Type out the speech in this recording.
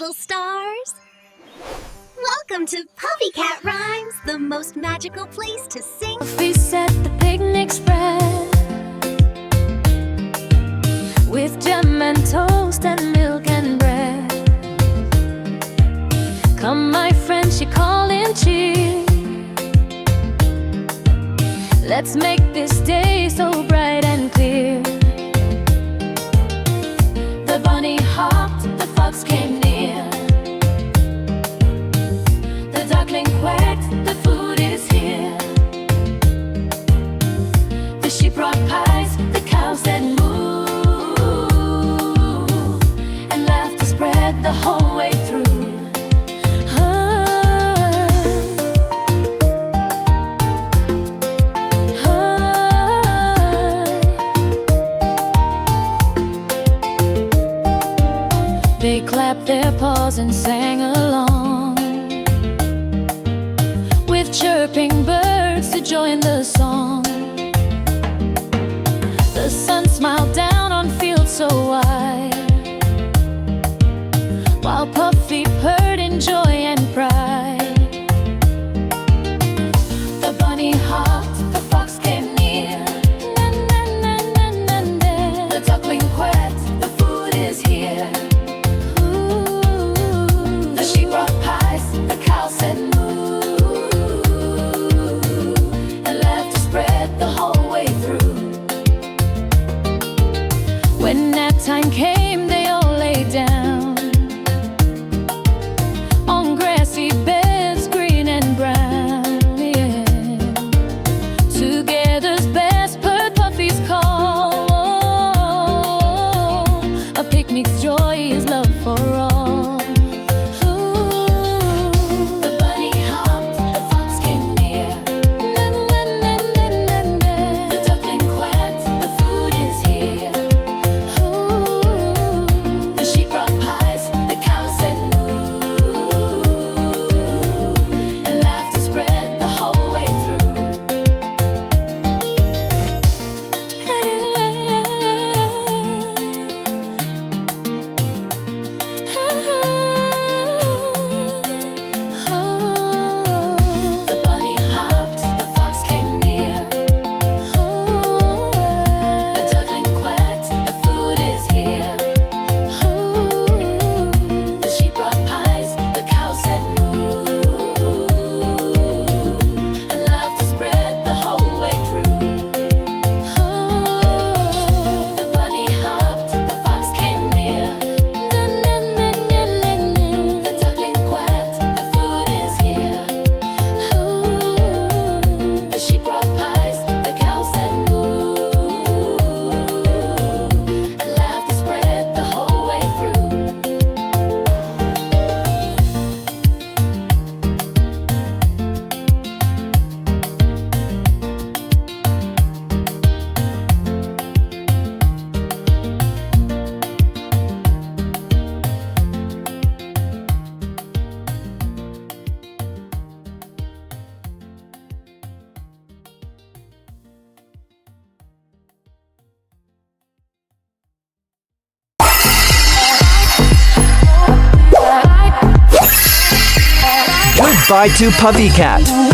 little stars. Welcome to Puffy Cat Rhymes, the most magical place to sing. We set the picnic spread with jam and toast and milk and bread. Come, my friend, she calling cheer. Let's make this day so bright and clear. The bunny hopped, the fox came near. The duckling quacked, the food is here. The sheep brought pies, the cow said moo. And laughter spread the whole way through. They clapped their paws and sang along, with chirping birds to join the song. The sun smiled down on fields so wide, while Puffy purred in joy and pride. The bunny hopped, the fox came near. The duckling quacked, the food is here. The sheep brought pies, the cow said moo. And laughter spread the whole way through. When nap time came, they all lay down on grassy beds, green and brown, yeah. Together's best purred Puffy's call. A picnic's joy is love for all. Goodbye to Puffy Cat.